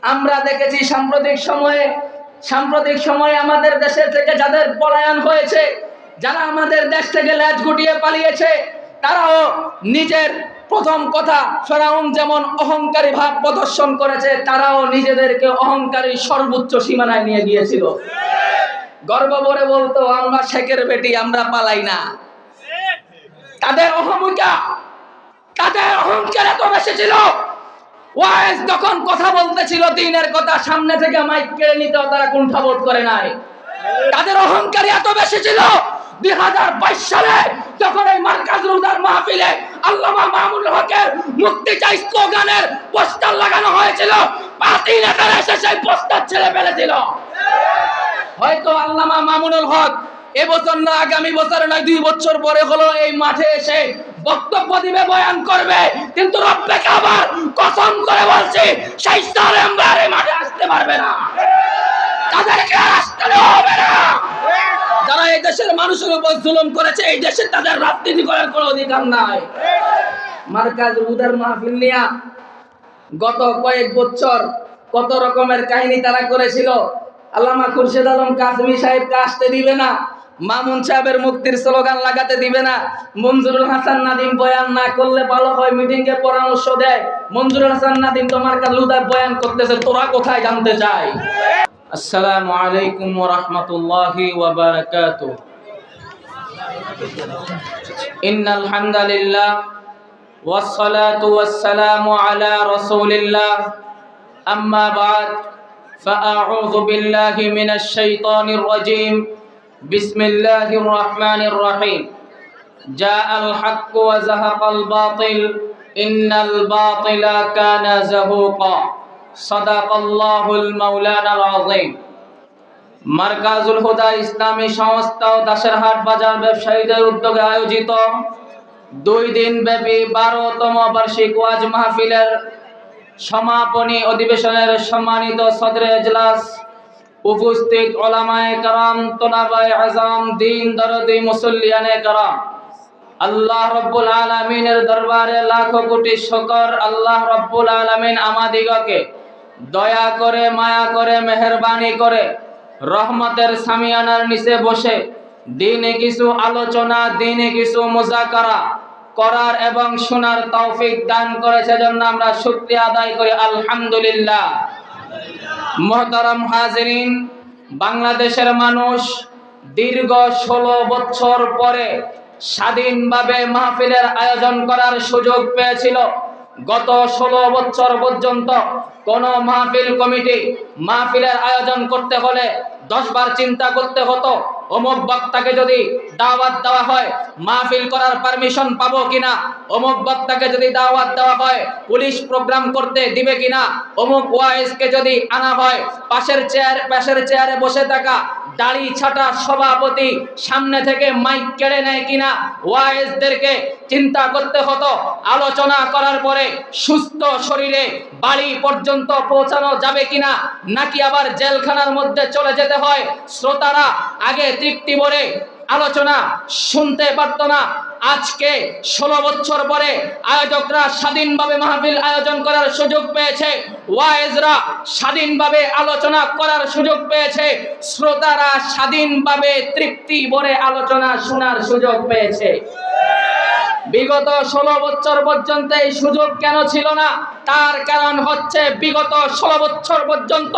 আমরা দেখেছি সাম্প্রতিক সময়ে আমাদের দেশের থেকে যাদের পলায়ন হয়েছে, যারা আমাদের দেশ থেকে লেজ গুটিয়ে পালিয়েছে, তারাও নিজের প্রথম কথা ফেরাউন যেমন অহংকারী ভাব প্রদর্শন করেছে, তারাও নিজেদেরকে অহংকারী সর্বোচ্চ সীমানায় নিয়ে গিয়েছিল। গর্ব করে বলতো আমরা শেখের বেটি, আমরা পালাই না। তাদের অহংকার এত বেশি ছিল, ওয়াইজ যখন কথা বলতেছিল দ্বীনের কথা, সামনে থেকে মাইক কেড়ে নিতেও তারা কুণ্ঠাবোধ করে নাই। তাদের অহংকার এত বেশি ছিল, 2022 সালে যখন এই মার্কাজুল হুদার মাহফিলে আল্লামা মামুনুল হকের মুক্তি চাই স্লোগানের পোস্টার লাগানো হয়েছিল, পার্টি নেতারা এসে সেই পোস্টার ছেড়ে ফেলেছিল। হয়তো আল্লামা মামুনুল হক এবছর না আগামী বছর নয় 2 বছর পরে হলো এই মাঠে এসে বক্তব্য দিবে, বয়ান করবে, কিন্তু রব্বে কাবার কসম করে বলছি সেই সালেমবার এই মাঠে আসতে পারবে না, তাদেরকে আসতে হবে না। যারা এই দেশের মানুষের উপর জুলুম করেছে, এই দেশে তাদের রাজনীতি করার কোনো অধিকার নাই। মার্কাজুল হুদার মাহফিল নিয়া গত কয়েক বছর কত রকমের কাহিনী তারা করেছিল। আল্লামা খুরশেদ আলম কাসেমি সাহেবকে আসতে দিবে না, মামুন সাহেবের মুক্তির স্লোগান লাগাতে দিবে না, মঞ্জুরুল হাসান নাদিম বয়ান না করলে ভালো হয় মিটিং এ পরামর্শ দেয়। মঞ্জুরুল হাসান নাদিম তো মার্কাজুল হুদার বয়ান করতেছে, তোরা কোথায় জানতে চাই। আসসালামু আলাইকুম ওয়া রাহমাতুল্লাহি ওয়া বারাকাতুহু। ইন্নাল হামদালিল্লাহ ওয়াস সালাতু ওয়াস সালামু আলা রাসূলিল্লাহ, আম্মা বা'দ, فأعوذ بالله من الشيطان الرجيم. بسم الله الرحمن الرحيم. جاء الحق وزهق الباطل إن الباطل كان زهوقا. صدق الله المولانا العظيم. মার্কাজুল হুদা ইসলামী সংস্থা ও দাসেরহাট বাজার ব্যবসায়ীদের উদ্যোগে আয়োজিত 2 দিন ব্যাপী 12তম বার্ষিক ওয়াজ মাহফিলের সমাপনী অধিবেশনের সম্মানিত সদরে এজলাস, উপস্থিত উলামায়ে কেরাম, তোলাবায়ে আযম, দ্বীন দরদি মুসল্লিয়ানে কেরাম, আল্লাহ রাব্বুল আলামিনের দরবারে লাখো কোটি শুকর। আল্লাহ রাব্বুল আলামিন আমাদিগকে দয়া করে, মায়া করে, মেহেরবানি করে রহমতের সামিয়ানার নিচে বসে দ্বীনে কিছু আলোচনা, দ্বীনে কিছু মুযাকারা করার এবং শোনার তৌফিক দান করেছে, জন্য আমরা শুকরিয়া আদায় করি আলহামদুলিল্লাহ। মুহতারাম হাজিরিন, বাংলাদেশের মানুষ দীর্ঘ 16 বছর পরে স্বাধীনভাবে মাহফিলের আয়োজন করার সুযোগ পেয়েছিল। গত 16 বছর পর্যন্ত কোন মাহফিল কমিটি মাহফিলের আয়োজন করতে হলে 10 বার চিন্তা করতে হতো, অমুক বক্তাকে যদি দাওয়াত দেওয়া হয় মাহফিল করার পারমিশন পাবো কিনা, অমুক বক্তাকে যদি দাওয়াত দেওয়া হয় পুলিশ প্রোগ্রাম করতে দিবে কিনা, অমুক ওয়াইজকে যদি আনা হয় পাশের চেয়ারে বসে থাকা দাড়ি ছাটা সভাপতি সামনে থেকে মাইক কেড়ে নেয় কিনা, ওয়াইজদেরকে চিন্তা করতে হতো। আলোচনা করার পরে সুস্থ শরীরে বাড়ি পর্যন্ত পৌঁছানো যাবে কিনা, নাকি আবার জেলখানার মধ্যে চলে যেতে হয়। শ্রোতারা আগে তৃপ্তি ভরে আলোচনা শুনতে পারতো না। আজকে 16 বছর পরে আয়োজকরা স্বাধীনভাবে মাহফিল আয়োজন করার সুযোগ পেয়েছে, ওয়াইজরা স্বাধীনভাবে আলোচনা করার সুযোগ পেয়েছে, শ্রোতারা স্বাধীনভাবে তৃপ্তি ভরে আলোচনা শোনার সুযোগ পেয়েছে। বিগত 16 বছর পর্যন্ত এই সুযোগ কেন ছিল না? তার কারণ হচ্ছে বিগত 16 বছর পর্যন্ত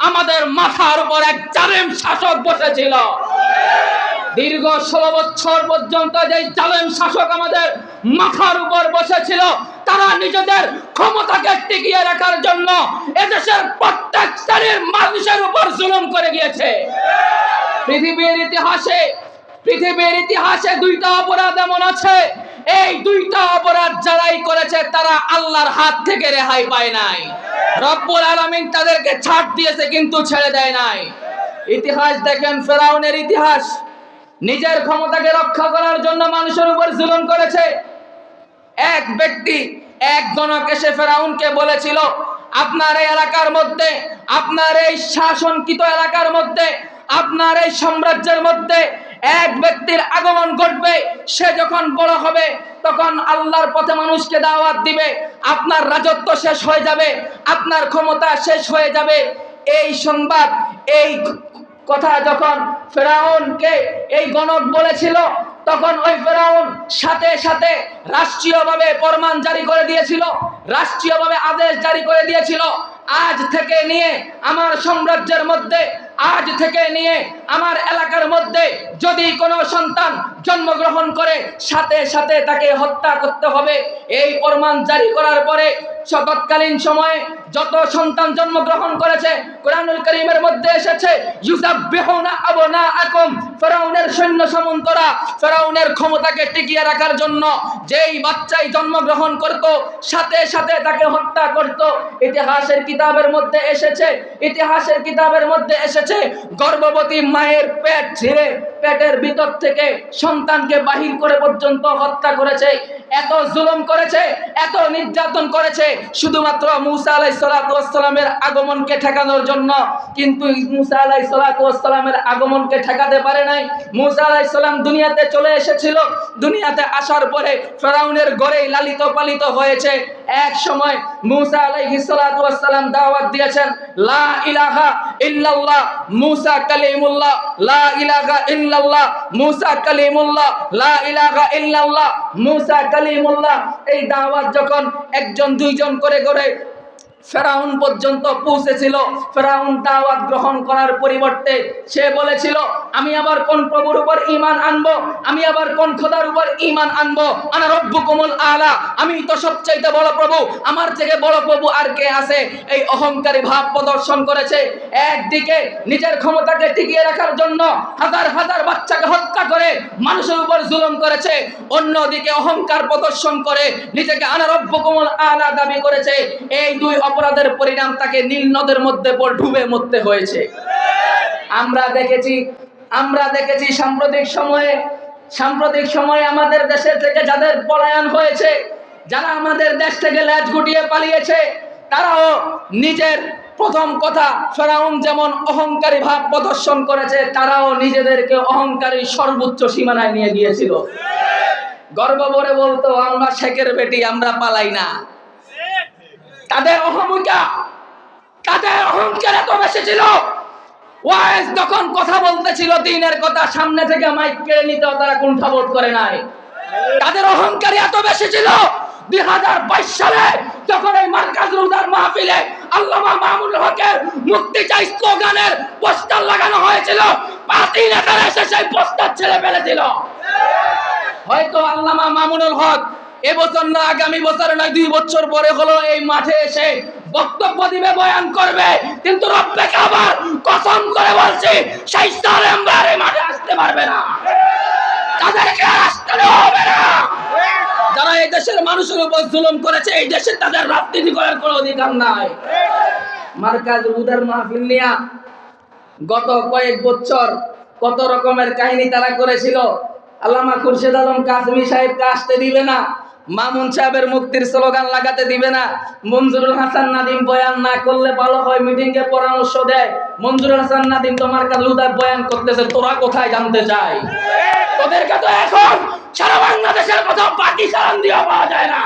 আমাদের মাথার উপর এক জালেম শাসক বসেছিল। দীর্ঘ 16 বছর পর্যন্ত যে জালেম শাসক আমাদের মাথার উপর বসেছিল, তারা নিজেদের ক্ষমতাকে টিকিয়ে রাখার জন্য এদেশের প্রত্যেক শ্রেণীর মানুষের উপর জুলুম করে গিয়েছে। পৃথিবীর ইতিহাসে 2টা অপরাধ এমন আছে, এই 2টা অপরাধ যারাই করেছে তারা আল্লাহর হাত থেকে রেহাই পায় নাই। রব্বুল আলামিন তাদেরকে ছাড় দিয়েছে কিন্তু ছেড়ে দেয় নাই। ইতিহাস দেখেন, ফেরাউনের ইতিহাস। নিজের ক্ষমতাকে রক্ষা করার জন্য মানুষের উপর জুলুম করেছে। এক ব্যক্তি, এক গণক এসে ফেরাউনকে বলেছিল, আপনার এই এলাকার মধ্যে, আপনার এই শাসনকৃত এলাকার মধ্যে, আপনার এই সাম্রাজ্যের মধ্যে এক ব্যক্তির আগমন ঘটবে, সে যখন বড় হবে তখন আল্লাহর পথে মানুষকে দাওয়াত দিবে, আপনার রাজত্ব শেষ হয়ে যাবে, আপনার ক্ষমতা শেষ হয়ে যাবে। এই সংবাদ, এই কথা যখন ফেরাউনকে এই গণক বলেছিল, তখন ওই ফেরাউন সাথে সাথে রাষ্ট্রীয়ভাবে ফরমান জারি করে দিয়েছিল, রাষ্ট্রীয়ভাবে আদেশ জারি করে দিয়েছিল, আজ থেকে নিয়ে আমার সাম্রাজ্যের মধ্যে, আজ থেকে নিয়ে আমার এলাকার মধ্যে যদি কোনো সন্তান জন্মগ্রহণ করে সাথে সাথে তাকে হত্যা করতে হবে। এই ফরমান জারি করার পরে তৎকালীন সময়ে যত সন্তান জন্মগ্রহণ করেছে, কোরআনুল কারীমের মধ্যে এসেছে ইউযাব্বিহুনা আবনাআকুম, ফেরাউনের সৈন্য সামন্তরা ফেরাউনের ক্ষমতাকে টিকিয়ে রাখার জন্য যেই বাচ্চাই জন্মগ্রহণ করত সাথে সাথে তাকে হত্যা করত। ইতিহাসের কিতাবের মধ্যে এসেছে, ইতিহাসের কিতাবের মধ্যে এসেছে গর্ভবতী মায়ের পেট ছিঁড়ে পেটের ভিতর থেকে সন্তানকে বাহির করে পর্যন্ত হত্যা করেছে। এত জুলুম করেছে, এত নির্যাতন করেছে শুধুমাত্র মুসা আলাইহিস সালাতু ওয়াস সালামের আগমনকে ঠেকানোর জন্য। কিন্তু মুসা আলাইহিস সালাতু ওয়াস সালামের আগমনকে ঠেকাতে পারে নাই। মুসা আলাইহিস সালাম দুনিয়াতে চলে এসেছিল, দুনিয়াতে আসার পরে ফেরাউনের ঘরেই লালিত পালিত হয়েছে। এক সময় মুসা আলাইহিস সালাতু ওয়াস সালাম দাওয়াত দিয়েছেন, লা ইলাহা ইল্লাল্লাহ মুসা কালিমুল্লাহ, লা ইলাহা ইল্লাল্লাহ মুসা কালিমুল্লাহ, লা ইলাহা ইল্লাল্লাহ মুসা কালিমুল্লাহ। এই দাওয়াত যখন একজন দুইজন করে করে ফেরাউন পর্যন্ত পৌঁছেছিল, ফেরাউন দাওয়াত গ্রহণ করার পরিবর্তে সে বলেছিল, আমি আবার কোন প্রভুর উপর ঈমান আনবো, আমি আবার কোন খোদার উপর ঈমান আনবো, আনা রব্বুকুমুল আলা, আমি তো সবচাইতে বড় প্রভু, আমার থেকে বড় প্রভু আর কে আছে। এই অহংকারী ভাব প্রদর্শন করেছে। একদিকে নিজের ক্ষমতাকে টিকিয়ে রাখার জন্য হাজার হাজার বাচ্চাকে হত্যা করে মানুষের উপর জুলুম করেছে, অন্যদিকে অহংকার প্রদর্শন করে নিজেকে আনা রব্বুকুমুল আলা দাবি করেছে। এই দুই অপরাধের পরিণাম তাকে নীল নদের মধ্যে ডুবে মরতে হয়েছে। আমরা দেখেছি সাম্প্রতিক সময়ে আমাদের দেশের থেকে যাদের পলায়ন হয়েছে, যারা আমাদের দেশ থেকে লেজ গুটিয়ে পালিয়েছে, তারাও নিজের প্রথম কথা ফেরাউন যেমন অহংকারী ভাব প্রদর্শন করেছে, তারাও নিজেদেরকে অহংকারী সর্বোচ্চ সীমানায় নিয়ে গিয়েছিল। গর্ব করে বলতো, আমরা শেখের বেটি, আমরা পালাই না। তাদের অহংকার এত বেশি ছিল, ওয়াইজ যখন কথা বলতেছিল দ্বীনের কথা, সামনে থেকে মাইক কেড়ে নিতে তারা কুণ্ঠাবোধ করে নাই। তাদের অহংকার এত বেশি ছিল, 2022 সালে যখন এই মার্কাজুল হুদার মাহফিলে আল্লামা মামুনুল হকের মুক্তি চাই স্লোগানের পোস্টার লাগানো হয়েছিল, পার্টি নেতারা এসে সেই পোস্টার ছেড়ে ফেলেছিল। হয়তো আল্লামা মামুনুল হক এবছর না আগামী বছর নয়, 2 বছর পরে হলো এই মাঠে এসে বক্তব্য দিবে, বয়ান করবে, কিন্তু রব্বে কাবার কসম করে বলছি, সেই সালেমবার এই মাঠে আসতে পারবে না, তাদেরকে আসতে হবে না। যারা এই দেশের মানুষের উপর জুলুম করেছে, এই দেশে তাদের রাজনীতি করার কোনো অধিকার নাই। মার্কাজুল হুদার মাহফিল নিয়া গত কয়েক বছর কত রকমের কাহিনী তারা করেছিল। আল্লামা খুরশেদ আলম কাসেমি সাহেবকে আসতে দিবে না, মামুন সাহেবের মুক্তির স্লোগান লাগাতে দিবে না, মঞ্জুরুল হাসান নাদিম বয়ান না করলে ভালো হয় মিটিং এ পরামর্শ দেয়। মঞ্জুরুল হাসান নাদিম তো মার্কাজুল হুদার বয়ান করতেছে, তোরা কোথায় জানতে চাই? তোদেরকে তো এখন সারা বাংলাদেশের কোথাও পার্টি চালান দিয়ে পাওয়া যায় না।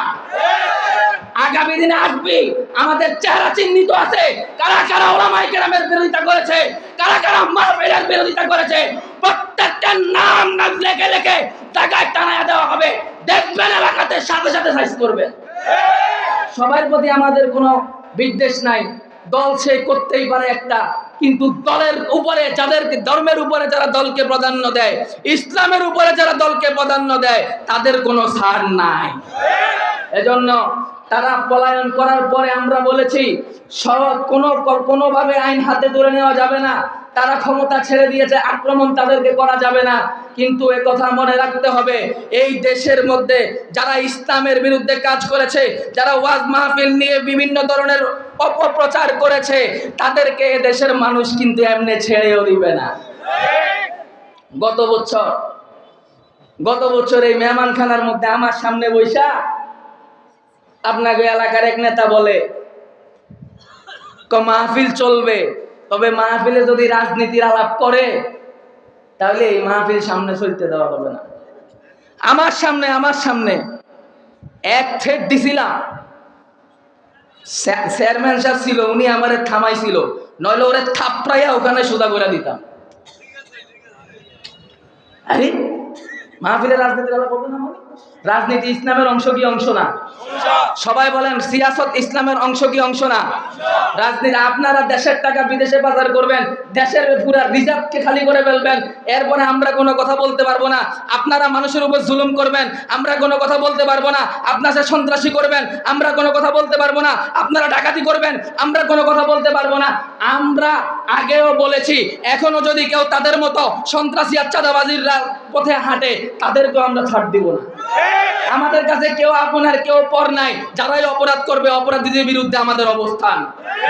আগামী দিনে আসবি, আমাদের চেহারা চিহ্নিত আছে, কারা কারা ওলামায়ে কেরামের বিরোধিতা করেছে, কারা কারা মাহফিলের বিরোধিতা করেছে, প্রত্যেকটার নাম লেখে লেখে জায়গায় টানায়া দেওয়া হবে। দেখবেন এলাকাতে সাথে সাথে সাইজ করবে। সবার প্রতি আমাদের কোনো বিদ্বেষ নাই, দল সে করতেই পারে একটা, কিন্তু দলের উপরে যাদেরকে, ধর্মের উপরে যারা দলকে প্রাধান্য দেয়, ইসলামের উপরে যারা দলকে প্রাধান্য দেয়, তাদের কোনো ছাড় নাই। এজন্য তারা পলায়ন করার পরে আমরা বলেছি কোনোভাবে আইন হাতে তুলে নেওয়া যাবে না। তারা ক্ষমতা ছেড়ে দিয়েছে, আক্রমণ তাদেরকে করা যাবে না। কিন্তু এ কথা মনে রাখতে হবে, এই দেশের মধ্যে যারা ইসলামের বিরুদ্ধে কাজ করেছে, যারা ওয়াজ মাহফিল নিয়ে বিভিন্ন ধরনের অপপ্রচার করেছে, তাদেরকে এ দেশের মানুষ কিন্তু এমনি ছেড়েও দিবে না। গত বছর এই মেহমানখানার মধ্যে আমার সামনে বৈশা আপনাকে এলাকার এক নেতা বলে, মাহফিল চলবে, তবে মাহফিলে যদি রাজনীতির আলাপ করে তাহলে এই মাহফিল সামনে চলতে দেওয়া হবে না। আমার সামনে এক থ্রেড দিছিলাম, চেয়ারম্যান সাহেব ছিল, উনি আমারে থামাইছিল, নইলে ওরে থাপড়াইয়া ওখানে সোজা করে দিতাম। আরে মাহফিলের রাজনীতির কথা বলবেন না? রাজনীতি ইসলামের অংশ কি অংশ না? সবাই বলেন সিয়াসত ইসলামের অংশ কি অংশ না? রাজনীতি, আপনারা দেশের টাকা বিদেশে পাচার করবেন, দেশের পুরা রিজার্ভকে খালি করে ফেলবেন, এরপরে আমরা কোনো কথা বলতে পারবো না। আপনারা মানুষের উপর জুলুম করবেন, আমরা কোনো কথা বলতে পারবো না। আপনারা সন্ত্রাসী করবেন, আমরা কোনো কথা বলতে পারবো না। আপনারা ডাকাতি করবেন, আমরা কোনো কথা বলতে পারবো না। আমরা আগেও বলেছি, এখনো যদি কেউ তাদের মতো সন্ত্রাসী আর চাঁদাবাজির পথে হাঁটে, তাদেরকেও আমরা ছাড় দিব না। আমাদের কাছে কেউ আপন আর কেউ পর নাই। যারাই অপরাধ করবে, অপরাধীদের বিরুদ্ধে আমাদের অবস্থান।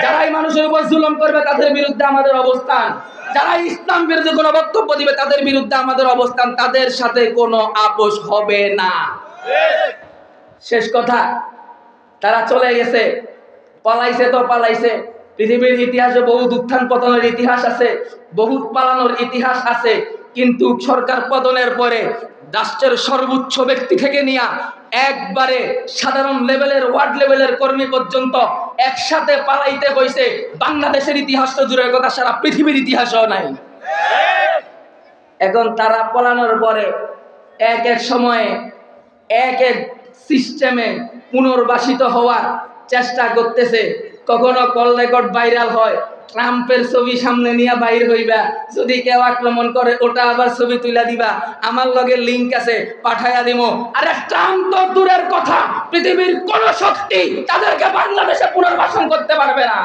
যারাই মানুষের উপর জুলুম করবে, তাদের বিরুদ্ধে আমাদের অবস্থান। যারা ইসলাম বিরোধী কোনো বক্তব্য দিবে, তাদের বিরুদ্ধে আমাদের অবস্থান। তাদের সাথে কোনো আপোষ হবে না। শেষ কথা, তারা চলে গেছে, পালাইছে তো পালাইছে। পৃথিবীর ইতিহাসে বহুত উত্থান পতনের ইতিহাস আছে, বহুত পালানোর ইতিহাস আছে, কিন্তু সরকার পতনের পরে রাষ্ট্রের সর্বোচ্চ ব্যক্তি থেকে নিয়ে একবারে সাধারণ লেভেলের, ওয়ার্ড লেভেলের কর্মী পর্যন্ত একসাথে পালাইতে হয়েছে। বাংলাদেশের ইতিহাস তো দূরের কথা, সারা পৃথিবীর ইতিহাসও নাই। এখন তারা পালানোর পরে এক এক সময়ে এক এক সিস্টেমে পুনর্বাসিত হওয়ার চেষ্টা করতেছে। কখনো কল রেকর্ড ভাইরাল হয়, ট্রাম্পের ছবি সামনে নিয়ে বাইর হইবা, যদি কেউ আক্রমণ করে ওটা আবার ছবি তুলে দিবা, আমার লগে লিঙ্ক আছে পাঠাইয়া দিব। আরে ট্রাম্প তো দূরের কথা, পৃথিবীর কোন শক্তি তাদেরকে বাংলাদেশে পুনর্বাসন করতে পারবে না।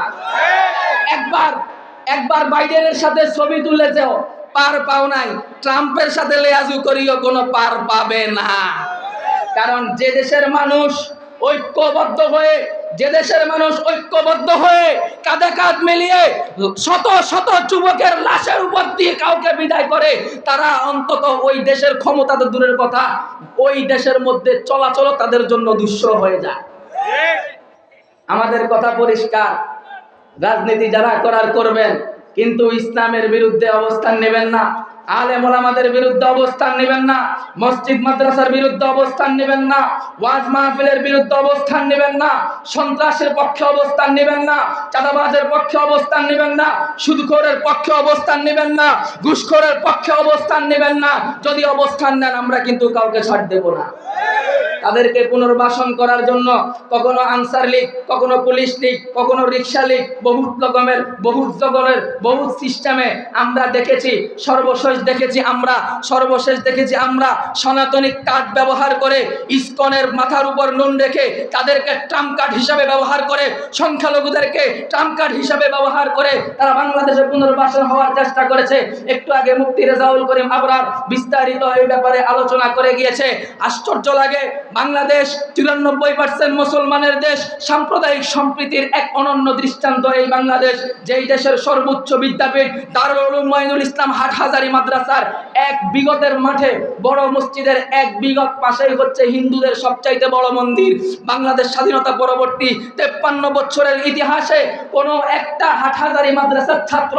একবার বাইডেনের সাথে ছবি তুলেছেও, পার পাও নাই। ট্রাম্পের সাথে লেয়াজু করিও, কোনো পার পাবে না। কারণ যে দেশের মানুষ ঐক্যবদ্ধ হয়ে, যে দেশের মানুষ ঐক্যবদ্ধ হয়ে কাঁধে কাঁধ মিলিয়ে শত শত যুবকের লাশের উপর দিয়ে কাউকে বিদায় করে, তারা অন্তত ওই দেশের ক্ষমতা তো দূরের কথা, ওই দেশের মধ্যে চলাচল তাদের জন্য দুঃসহ হয়ে যায়। আমাদের কথা পরিষ্কার, রাজনীতি যারা করার করবেন, কিন্তু ইসলামের বিরুদ্ধে অবস্থান নেবেন না, আলেম ওলামাদের বিরুদ্ধে অবস্থান নেবেন না, মসজিদ মাদ্রাসার বিরুদ্ধে অবস্থান নেবেন না, ওয়াজ মাহফিলের বিরুদ্ধে অবস্থান নেবেন না, সন্ত্রাসের পক্ষে অবস্থান নেবেন না, চাঁদাবাজের পক্ষে অবস্থান নেবেন না, সুদখোরের পক্ষে অবস্থান নেবেন না, ঘুষখোরের পক্ষে অবস্থান নেবেন না। যদি অবস্থান নেন, আমরা কিন্তু কাউকে ছাড় দেব না। তাদেরকে পুনর্বাসন করার জন্য কখনো আনসার লীগ, কখনো পুলিশ লীগ, কখনো রিক্সা লীগ, বহুত রকমের, বহুত জগনের, বহুত সিস্টেমে আমরা দেখেছি। সর্বশেষ দেখেছি আমরা সনাতনী কার্ড ব্যবহার করে, ইসকনের মাথার উপর নুন রেখে তাদেরকে ট্রাম্প কার্ড হিসাবে ব্যবহার করে, সংখ্যালঘুদেরকে ট্রাম্প কার্ড হিসাবে ব্যবহার করে তারা বাংলাদেশে পুনর্বাসন হওয়ার চেষ্টা করেছে। একটু আগে মুফতি রেজাউল করিম আবরার বিস্তারিত এই ব্যাপারে আলোচনা করে গিয়েছে। আশ্চর্য লাগে, বাংলাদেশ 93% মুসলমানের দেশ, সাম্প্রদায়িক সম্প্রীতির এক অনন্য দৃষ্টান্ত এই বাংলাদেশ। যেই দেশের সর্বোচ্চ বিদ্যাপীঠ দারুল উলুম মুঈনুল ইসলাম হাটহাজারী মাদ্রাসার এক বিগতের মাঠে, বড় মসজিদের এক বিগত পাশেই হচ্ছে হিন্দুদের সবচাইতে বড় মন্দির। বাংলাদেশ স্বাধীনতা পরবর্তী 53 বছরের ইতিহাসে কোনো একটা হাটহাজারী মাদ্রাসার ছাত্র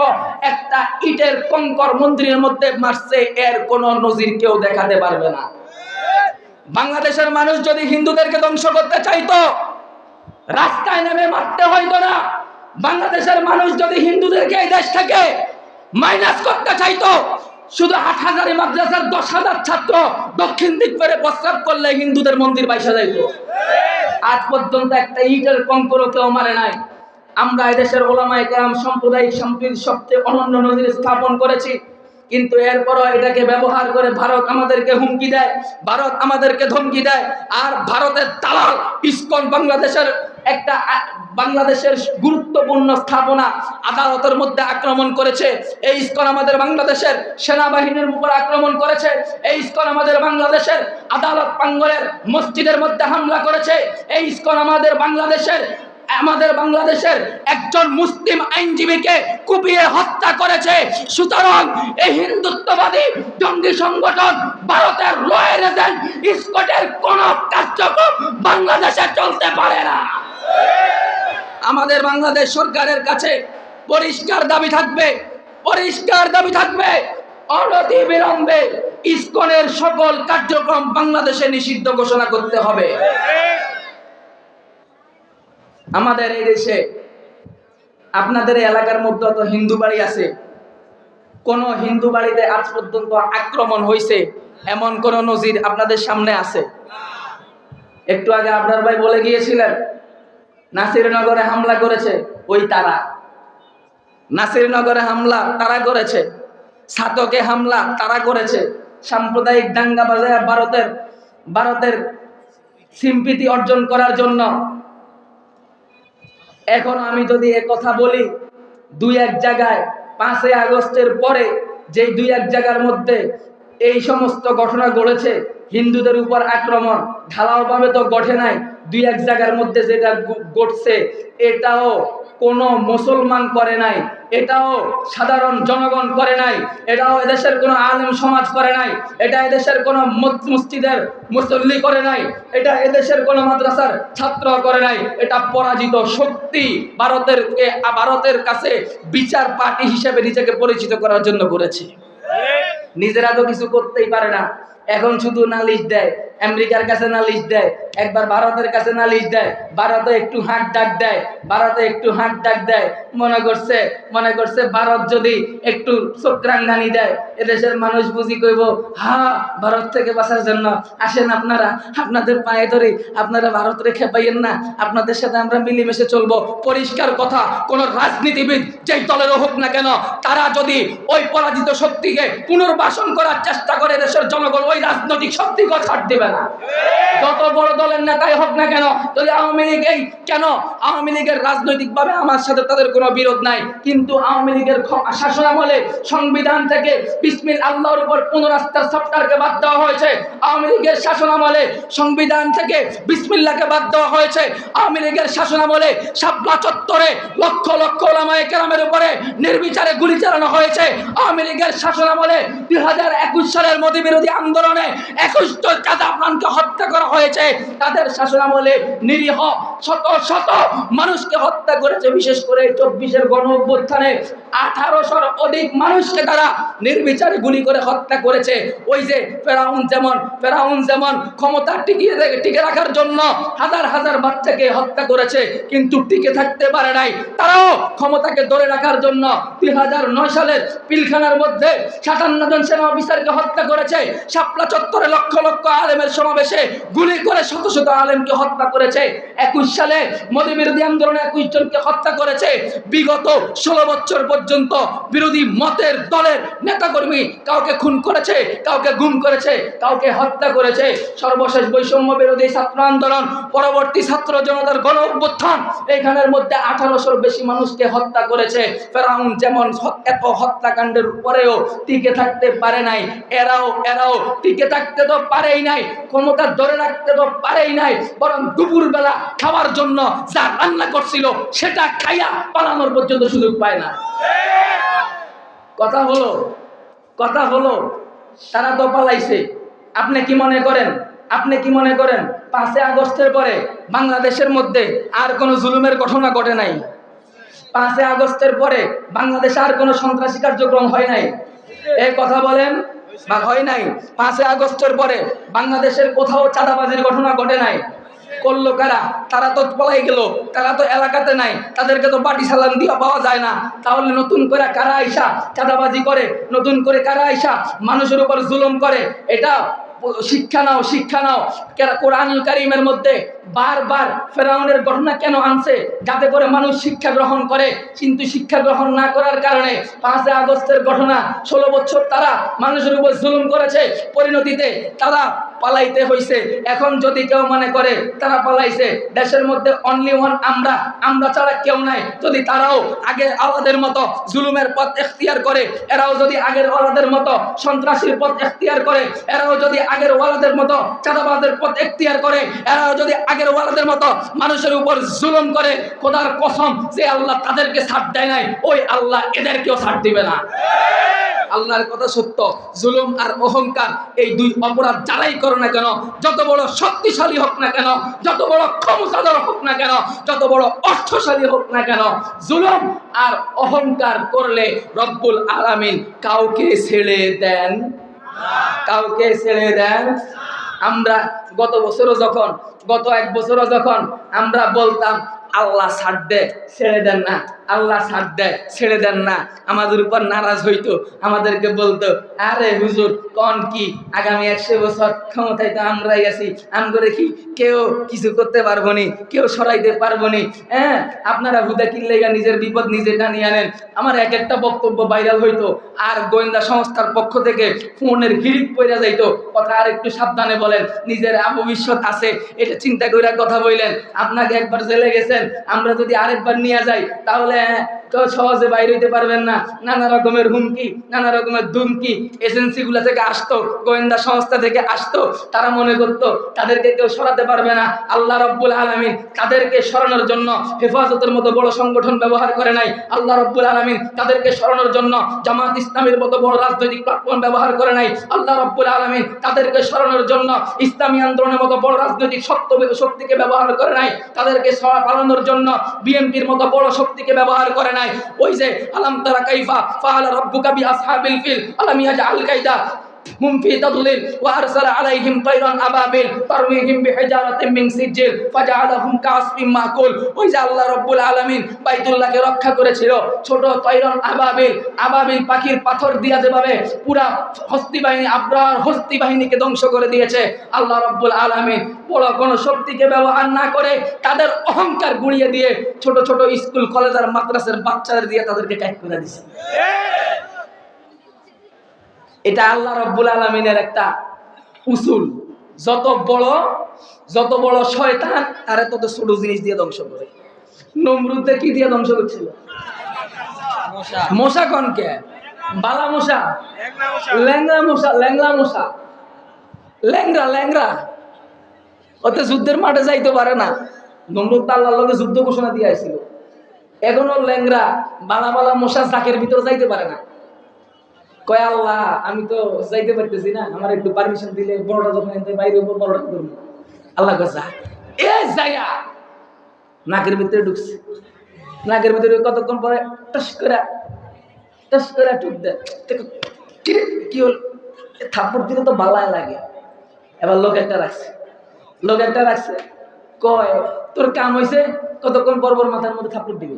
একটা ইটের কঙ্কর মন্দিরের মধ্যে মারছে, এর কোনো নজির কেউ দেখাতে পারবে না। বাংলাদেশের মানুষ যদি হিন্দুদেরকে ধ্বংস করতে চাইতো, রাস্তায় নেমে মারতে হইতো না। বাংলাদেশের মানুষ যদি হিন্দুদেরকে এই দেশ থেকে মাইনাস করতে চাইতো, শুধু হাটহাজারী মাদ্রাসার 10,000 ছাত্র দক্ষিণ দিক করে প্রস্রাব করলে হিন্দুদের মন্দির বাইসা যাইতো। আজ পর্যন্ত একটা ইটের কঙ্করও কেউ মারে নাই। আমরা এদেশের ওলামায়ে কেরাম সাম্প্রদায়িক সম্প্রীতির সবচেয়ে অনন্য নজির স্থাপন করেছি, কিন্তু এরপরও এটাকে ব্যবহার করে ভারত আমাদেরকে হুমকি দেয়, ভারত আমাদেরকে ধমকি দেয়। আর ভারতের দালাল ইসকন বাংলাদেশের গুরুত্বপূর্ণ স্থাপনা আদালতের মধ্যে আক্রমণ করেছে। এই ইসকন আমাদের বাংলাদেশের সেনাবাহিনীর উপর আক্রমণ করেছে। এই ইসকন আমাদের বাংলাদেশের আদালত প্রাঙ্গণের মসজিদের মধ্যে হামলা করেছে। এই ইসকন আমাদের বাংলাদেশের একজন মুসলিম আইনজীবীকে কুপিয়ে হত্যা করেছে। সুতরাং এই হিন্দুত্ববাদী জঙ্গি সংগঠন ভারতের রয়ের এজেন্ট ইসকনের কোন কার্যক্রম বাংলাদেশে চলতে পারে না। আমাদের বাংলাদেশ সরকারের কাছে পরিষ্কার দাবি থাকবে, অনতি বিলম্বে ইসকনের সকল কার্যক্রম বাংলাদেশে নিষিদ্ধ ঘোষণা করতে হবে। আমাদের এই দেশে আপনাদের এলাকার মধ্যে তো হিন্দু বাড়ি আছে, কোন হিন্দু বাড়িতে আজ পর্যন্ত আক্রমণ হয়েছে এমন কোন নজির আপনাদের সামনে আছে? একটু আগে আপনার ভাই বলে গিয়েছিলেন নাসিরনগরে হামলা করেছে ওই তারা, নাসিরনগরে হামলা তারা করেছে, ছাতকে হামলা তারা করেছে, সাম্প্রদায়িক দাঙ্গা বাজায় ভারতের সিম্পিতি অর্জন করার জন্য। এখন আমি যদি কথা বলি, দুই এক জায়গায় 5ই আগস্টের পরে যে দুই এক জায়গার মধ্যে এই সমস্ত ঘটনা ঘটেছে, হিন্দুদের উপর আক্রমণ ঢালাও ভাবে তো ঘটে নাই, দুই এক জায়গার মধ্যে যেটা ঘটছে এটাও কোনো মুসলমান করে নাই, এটাও সাধারণ জনগণ করে নাই, এটাও এদেশের কোনো আলেম সমাজ করে নাই, এটা এদেশের কোনো মসজিদের মুসল্লি করে নাই, এটা এদেশের কোনো মাদ্রাসার ছাত্র করে নাই, এটা পরাজিত শক্তি ভারতের কাছে বিচার পার্টি হিসেবে নিজেকে পরিচিত করার জন্য করেছে। নিজেরা তো কিছু করতেই পারে না, এখন শুধু নালিশ দেয়, আমেরিকার কাছে নালিশ দেয়, একবার ভারতের কাছে নালিশ দেয়, ভারতে একটু হাত ডাক দেয়, মনে করছে ভারত যদি একটু চক্রাঙ্গানি দেয় এদেশের মানুষ বুঝি কইব হ্যাঁ ভারত থেকে বাঁচার জন্য আসেন আপনারা, আপনাদের পায়ে ধরে, আপনারা ভারত রেখে পাইয়েন না, আপনাদের সাথে আমরা মিলেমিশে চলবো। পরিষ্কার কথা, কোন রাজনীতিবিদ যেই দলেরও হোক না কেন, তারা যদি ওই পরাজিত শক্তিকে পুনর্বাসন করার চেষ্টা করে দেশের জনগণ ওই রাজনৈতিক শক্তিকে ছাড় দেবে না। যত বড় দলের নেতাই হোক না কেন, যদি আওয়ামী লীগের রাজনৈতিকভাবে আমার সাথে তাদের কোনো বিরোধ নাই, কিন্তু আওয়ামী লীগের শাসনামলে সংবিধান থেকে বিসমিল আল্লাহর উপর পুনরাস্থার চ্যাপ্টারকে বাদ দেওয়া হয়েছে, আওয়ামী লীগের শাসনামলে সংবিধান থেকে বিসমিল্লাহকে বাদ দেওয়া হয়েছে, আওয়ামী লীগের শাসনামলে শাপলা চত্বরে লক্ষ লক্ষ ওলামায়ে কেরামের উপরে নির্বিচারে গুলি চালানো হয়েছে, আওয়ামী লীগের শাসনামলে 2021 সালের মোদী বিরোধী আন্দোলনে 21 জন কাদাপ্রাণকে হত্যা করা হয়েছে, তাদের শাসনামলে নিরীহ শত শত মানুষকে হত্যা করেছে। বিশেষ করে 24-এর গণ অভ্যুত্থানে 1800-র অধিক মানুষকে তারা নির্বিচারে গুলি করে হত্যা করেছে। ওই যে ফেরাউন যেমন ক্ষমতা টিকে রাখার জন্য হাজার হাজার বাচ্চাকে হত্যা করেছে, কিন্তু টিকে থাকতে পারে নাই, তারাও ক্ষমতাকে ধরে রাখার জন্য 2009 সালের পিলখানার মধ্যে 57 জন সেনা অফিসারকে হত্যা করেছে, শাপলা চত্বরে লক্ষ লক্ষ আলেমের সমাবেশে গুলি করে শত শত আলেমকে হত্যা করেছে। 21 সালে মোদী বিরোধী আন্দোলনে 21 জনকে হত্যা করেছে। বিগত 16 বছর পর্যন্ত বিরোধী মতের দলের নেতাকর্মী কাউকে খুন করেছে, কাউকে গুম করেছে, কাউকে হত্যা করেছে। সর্বশেষ বৈষম্য বিরোধী ছাত্র আন্দোলন, পরবর্তী ছাত্র জনতার গণ অভ্যুত্থান, এখানের মধ্যে 1800-র বেশি মানুষকে হত্যা করেছে। ফেরাউন যেমন এত হত্যাকাণ্ডের পরেও টিকে থাকতে পারে নাই, এরাও টিকে থাকতে তো পারেই নাই, ক্ষমতা ধরে রাখতে তো পারেই নাই, বরং দুপুরবেলা খাওয়ার জন্য যা রান্না করছিল সেটা খাইয়া পালানোর পর্যন্ত সুযোগ পায় না। কথা হলো তারা তো পালাইছে। আপনি কি মনে করেন 5ই আগস্টের পরে বাংলাদেশের মধ্যে আর কোনো জুলুমের ঘটনা ঘটে নাই? 5ই আগস্টের পরে বাংলাদেশে আর কোনো সন্ত্রাসী কার্যক্রম হয় নাই? এই কথা বলেন, বা হয় নাই? 5ই আগস্টের পরে বাংলাদেশের কোথাও চাঁদাবাজির ঘটনা ঘটে নাই? করলো কারা? তারা তো পলাই গেল, তারা তো এলাকাতে নাই, তাদেরকে তো বাটি সালাম দিয়ে পাওয়া যায় না। তাহলে নতুন করে কারা আইসা চাঁদাবাজি করে, নতুন করে কারা আইসা মানুষের উপর জুলুম করে? এটা শিক্ষা নাও। কোরআনুল কারীমের মধ্যে বারবার ফেরাউনের ঘটনা কেন আনছে? যাতে করে মানুষ শিক্ষা গ্রহণ করে, কিন্তু শিক্ষা গ্রহণ না করার কারণে 5ই আগস্টের ঘটনা 16 বছর তারা মানুষের উপর জুলুম করেছে, পরিণতিতে তারা পালাইতে হইছে। এখন যদি কেউ মনে করে তারা পালাইছে, দেশের মধ্যে অনলি ওয়ান আমরা ছাড়া কেউ নাই, যদি তারাও আগের আওয়াদের মতো জুলুমের পথ এখতিয়ার করে, এরাও যদি আগের ওয়ালাদের মতো সন্ত্রাসীর পথ এখতিয়ার করে, এরাও যদি আগের ওয়ালাদের মতো চাঁদাবাজের পথ এখতিয়ার করে, এরাও যদি আগের ওয়ালাদের মতো মানুষের উপর জুলুম করে, খোদার কসম যে আল্লাহ তাদেরকে ছাড় দেয় নাই, ওই আল্লাহ এদেরকেও ছাড় দিবে না। আল্লাহর কথা সত্য, জুলুম আর অহংকার এই দুই অপরাধ যারাই করো না কেন, যত বড় শক্তিশালী হোক না কেন, যত বড় ক্ষমতাধর হোক না কেন, যত বড় অর্থশালী হোক না কেন, জুলুম আর অহংকার করলে রব্বুল আলামিন কাউকে ছেড়ে দেন, কাউকে ছেড়ে দেন। আমরা গত এক বছরও যখন আমরা বলতাম আল্লাহ ছাড় দে ছেড়ে দেন না, আল্লাহ ছাড় দে ছেড়ে দেন না, আমাদের উপর নারাজ হইতো, আমাদেরকে বলতো আরে হুজুর কোন কি আগামী 100 বছর ক্ষমতায় তো আমরাই আছি, আমগরে কি কেউ কিছু করতে পারবো নি, কেউ সরাইতে পারবো নি। হ্যাঁ, আপনারা হুদা কিল্লেগা নিজের বিপদ নিজে টানিয়ে আনেন। আমার এক একটা বক্তব্য ভাইরাল হইতো, আর গোয়েন্দা সংস্থার পক্ষ থেকে ফোনের হিড়িক পড়ে যাইতো, কথা আর একটু সাবধানে বলেন, নিজের ভবিষ্যৎ আছে এটা চিন্তা করে কথা বললেন। আপনাকে একবার জেলে গেছেন, আমরা যদি আরেকবার নিয়ে যাই তাহলে তো সহজে বাইরে হইতে পারবেন না। নানা রকমের হুমকি, নানা রকমের ধুমকি এজেন্সিগুলো থেকে আসতো, গোয়েন্দা সংস্থা থেকে আসতো। তারা মনে করতো তাদেরকে কেউ সরাতে পারবে না। আল্লাহ রব্বুল আলামিন তাদেরকে সরানোর জন্য হেফাজতের মতো বড় সংগঠন ব্যবহার করে নাই। আল্লাহ রব্বুল আলামিন তাদেরকে সরানোর জন্য জামাত ইসলামের মতো বড় রাজনৈতিক প্ল্যাটফর্ম ব্যবহার করে নাই। আল্লাহ রব্বুল আলামিন তাদেরকে সরানোর জন্য ইসলামী আন্দোলনের মতো বড় রাজনৈতিক শক্তিকে ব্যবহার করে নাই। তাদেরকে পালানোর জন্য বিএনপির মতো বড় শক্তিকে ব্যবহার করে নাই। ওই যে আলাম তারা কাইফা ফাআলা রাব্বুকা বিআসহাবিল ফিল আলাম ইয়াজআল কাইদা হুম ফি তাদলিল ওয়া আরসালা আলাইহিম তায়রান আবাবিল তারমিহিম বিহিজারাতিন মিন সিজিল ফাজআলাহুম কাসফিম মাকুল। ওই যে আল্লাহ রাব্বুল আলামিন বাইতুল্লাহকে রক্ষা করেছিল ছোট তায়রান আবাবিল পাখির পাথর দিয়া যেভাবে পুরা হস্তি বাহিনী আব্রাহার হস্তি বাহিনীকে ধ্বংস করে দিয়েছে, আল্লাহ রাব্বুল আলামিন বড় কোনো শক্তিকে ব্যবহার না করে তাদের অহংকার গুড়িয়ে দিয়ে ছোট ছোট স্কুল কলেজ আর মাদ্রাসার বাচ্চাদের দিয়ে তাদেরকে কাজ করে দিয়েছে। এটা আল্লাহ রাব্বুল আলামিনের একটা উসুল, যত বড় শয়তান আরে তত ছোট জিনিস দিয়ে ধ্বংস করে। নমরুদকে কি দিয়ে ধ্বংস করছিল? মশা কনকে বালা মশা, ল্যাংরা ওতে যুদ্ধের মাঠে যাইতে পারে না। নমরুদ তো আল্লাহর লগে যুদ্ধ ঘোষণা দিয়ে আসছিল, এখনো ল্যাংরা বালা মশা জাকের ভিতরে যাইতে পারে না। কয় আল্লাহ আমি তো যাইতে পারতেছি না, আমার একটু পারমিশন দিলে বড়টা যখন বাইরে উপর বড়টা করবো। আল্লাহ যা এ যাইয়া নাকের ভিতরে ঢুকছে, নাকের ভিতরে কতক্ষণ পরে টস করে টুক দেয়। কি হল থাপ্পড় দিলে তো বালায় লাগে। এবার লোক একটা রাখছে কয় তোর কাম হয়েছে, কতক্ষণ পর মাথার মধ্যে থাপ্পড় দিবে।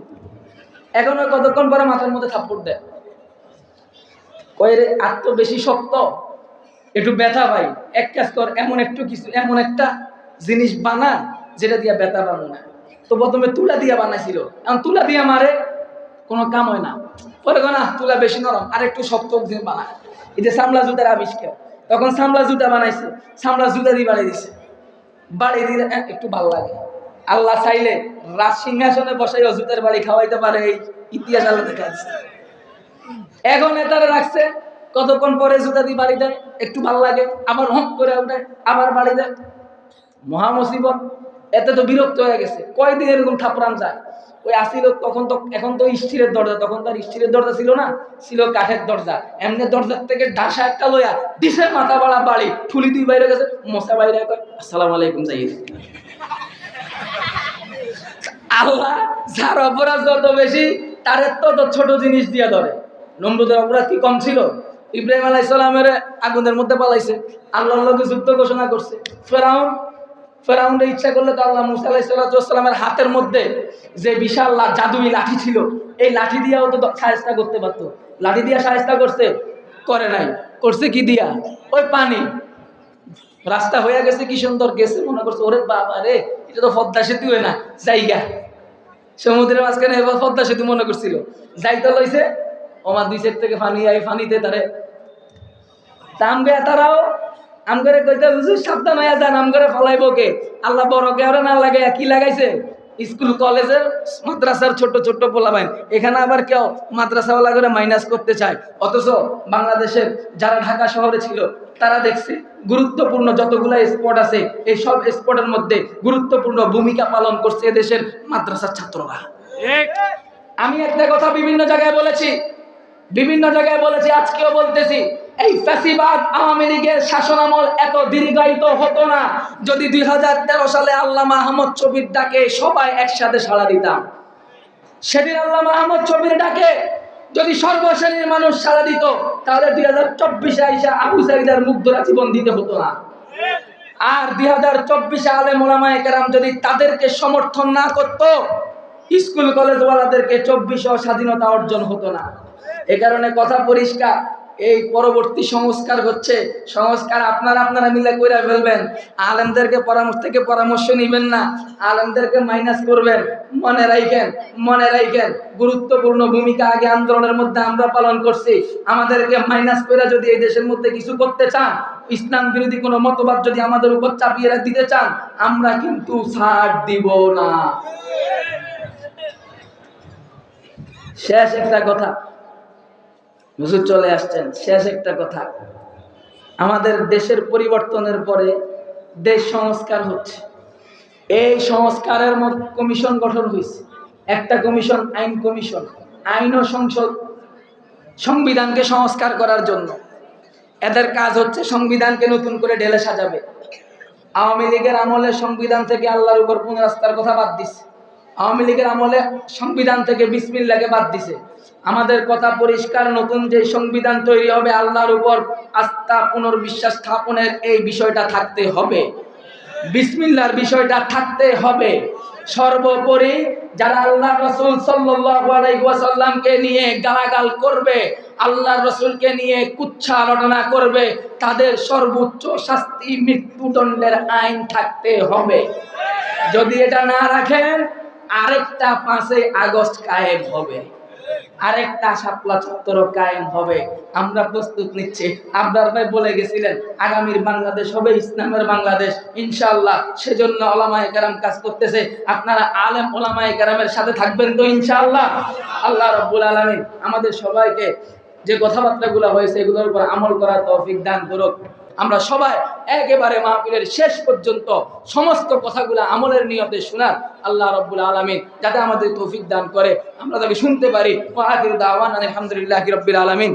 এখনো কতক্ষণ পরে মাথার মধ্যে থাপ্পড় দেয়। কয় রে আর তো বেশি শক্ত, একটু ব্যথা ভাই, এক কাজ কর এমন একটা জিনিস বানা যেটা দিয়া ব্যথা পাবো না। তো প্রথমে তুলা দিয়া বানাইছিল, এখন তুলা দিয়া মারে কোনো কাম হয় না। পরে না তুলা বেশি নরম, আর একটু শক্ত বানায়। এই যে সামলা জুতার আবিষ্কার, তখন সামলা জুতা বানাইছে, সামলা জুতা দিয়ে বাড়ি দিলে একটু ভালো লাগে। আল্লাহ চাইলে রাজ সিংহাসনে বসাই জুতার বাড়ি খাওয়াইতে পারে, এই ইতিহাস আল্লাহ দেখা যাচ্ছে। এখন তারা রাখছে, কতক্ষণ পরে জুতা দিয়ে বাড়ি দেয়, একটু ভালো লাগে, আবার হক করে উঠে আবার বাড়ি দেয়। মহা মুসিবত। এতে তো বিরক্ত হয়ে গেছে, কয়দিন এরকম থাপড়ান যায়। ওই আসিল তখন তো, এখন তো স্টিলের দরজা, তখন তো আর স্টিলের দরজা ছিল না, ছিল কাঠের দরজা। এমনি দরজার থেকে ডাসা একটা লইয়া দিছে, মাথা বাড়া বাড়ি ঠুলি দুই বাইরে গেছে, মশা বাইরে কয় আসসালামু আলাইকুম যাই। আল্লাহ যার অপরাধ যত বেশি তার তত ছোট জিনিস দিয়া ধরে। নমরুদের অপরাধ কি কম ছিল? ইব্রাহিম আলাইহিস সালামের আগুনের মধ্যে পালাইছে, আল্লাহর লগে যুদ্ধ ঘোষণা করছে। ফেরাউনের ইচ্ছা করলে তো আল্লাহ মুসা আলাইহিস সালামের হাতের মধ্যে যে বিশাল জাদুই লাঠি ছিল, এই লাঠি দিয়াও তো শায়েস্তা করতে পারতো। লাঠি দিয়া শায়েস্তা করছে? করে নাই। করছে কি দিয়া? ওই পানি। রাস্তা হয়ে গেছে, কি সুন্দর গেছে, মনে করছে ওরে বাবা রে এটা তো পদ্মা সেতু হয় না জায়গা, সমুদ্রের মাঝখানে এবার পদ্মা সেতু মনে করছিল। যাইতে লইছে ওমা দুই সাইড থেকে পানি আই, পানিতে তারে আমগে তারাও আমগরে কইতে হুজুর সাবধান হইয়া যান, আমগরে ফলাইবো কে? আল্লাহ বড় কে ওরা না লাগাইয়া কি লাগাইছে? স্কুল কলেজের মাদ্রাসার ছোট পোলাপাইন। এখানে আবার কেউ মাদ্রাসাওয়ালা করে মাইনাস করতে চায়, অথচ বাংলাদেশের যারা ঢাকা শহরে ছিল তারা দেখছে গুরুত্বপূর্ণ যতগুলা স্পট আছে এই সব স্পটের মধ্যে গুরুত্বপূর্ণ ভূমিকা পালন করছে এদেশের মাদ্রাসার ছাত্ররা। আমি একটা কথা বিভিন্ন জায়গায় বলেছি, বিভিন্ন জায়গায় বলেছি, আজকেও বলতেছি, এই ফ্যাসিবাদ আওয়ামী লীগের শাসনামল এত দীর্ঘায়িত হতো না যদি 2013 সালে আল্লামা আহমদ শফীর ডাকে সবাই একসাথে সাড়া দিতাম। সেদিন আল্লামা আহমদ শফীর ডাকে যদি সর্বশ্রেণীর মানুষ সাড়া দিত, তাহলে 2024 আইসা আবু সাঈদার মুগ্ধরা জীবন দিতে হতো না। আর 2024 আলেম ওলামায়ে কেরাম যদি তাদেরকে সমর্থন না করত, স্কুল কলেজ ওয়ালাদেরকে 24 স্বাধীনতা অর্জন হতো না। এ কারণে কথা পরিষ্কার, এই পরবর্তী সংস্কার হচ্ছে, সংস্কার আপনারা মিলে কইরা ফেলবেন। আলেমদেরকে পরামর্শ নেবেন না, আলেমদেরকে মাইনাস করবেন। মনে রাখেন গুরুত্বপূর্ণ ভূমিকা আগে আন্দোলনের মধ্যে আমরা পালন করছি। আমাদেরকে মাইনাস করে যদি এই দেশের মধ্যে কিছু করতে চান, ইসলাম বিরোধী কোনো মতবাদ যদি আমাদের উপর চাপিয়ে দিতে চান, আমরা কিন্তু ছাড় দিব না। শেষ একটা কথা, হুজুর চলে আসছেন, শেষ একটা কথা, আমাদের দেশের পরিবর্তনের পরে দেশ সংস্কার হচ্ছে। এই সংস্কারের কমিশন গঠন হয়েছে, একটা কমিশন আইন কমিশন, আইন ও সংসদ, সংবিধানকে সংস্কার করার জন্য। এদের কাজ হচ্ছে সংবিধানকে নতুন করে ঢেলে সাজাবে। আওয়ামী লীগের আমলে সংবিধান থেকে আল্লাহর উপর পুনরাস্থার কথা বাদ দিছে, আওয়ামী লীগের আমলে সংবিধান থেকে বিসমিল্লাহকে বাদ দিছে। আমাদের কথা পরিষ্কার, নতুন যে সংবিধান তৈরি হবে আল্লাহর উপর আস্থা পুনর্বিশ্বাস স্থাপনের এই বিষয়টা থাকতে হবে, বিসমিল্লাহর বিষয়টা থাকতে হবে। সর্বোপরি যারা আল্লাহ রাসূল সাল্লাল্লাহু আলাইহি ওয়াসাল্লামকে নিয়ে গালাগাল করবে, আল্লাহ রাসূলকে নিয়ে কুচ্ছা রটনা করবে, তাদের সর্বোচ্চ শাস্তি মৃত্যুদণ্ডের আইন থাকতে হবে। যদি এটা না রাখেন, আরেকটা 5ই আগস্ট কায়েম হবে, আরেকটা শাপলা চত্বর কায়েম হবে। আমরা প্রস্তুত নিচ্ছি। আবদার ভাই বলে গেছিলেন আগামীর বাংলাদেশ হবে ইসলামের বাংলাদেশ ইনশাআল্লাহ। সেজন্য ওলামায়ে কেরাম কাজ করতেছে। আপনারা আলেম ওলামায়ে কেরামের সাথে থাকবেন তো ইনশাআল্লাহ? আল্লাহ রাব্বুল আলামিন আমাদের সবাইকে যে কথাবার্তাগুলো হয়েছে এগুলোর উপর আমল করার তৌফিক দান করুক। আমরা সবাই একেবারে মাহফিলের শেষ পর্যন্ত সমস্ত কথাগুলো আমলের নিয়তে শোনার আল্লাহ রাব্বুল আলামিন যাতে আমাদের তৌফিক দান করে, আমরা তাকে শুনতে পারি। ওয়া আখিরু দাওয়ানা আলহামদুলিল্লাহি রাব্বিল আলামিন।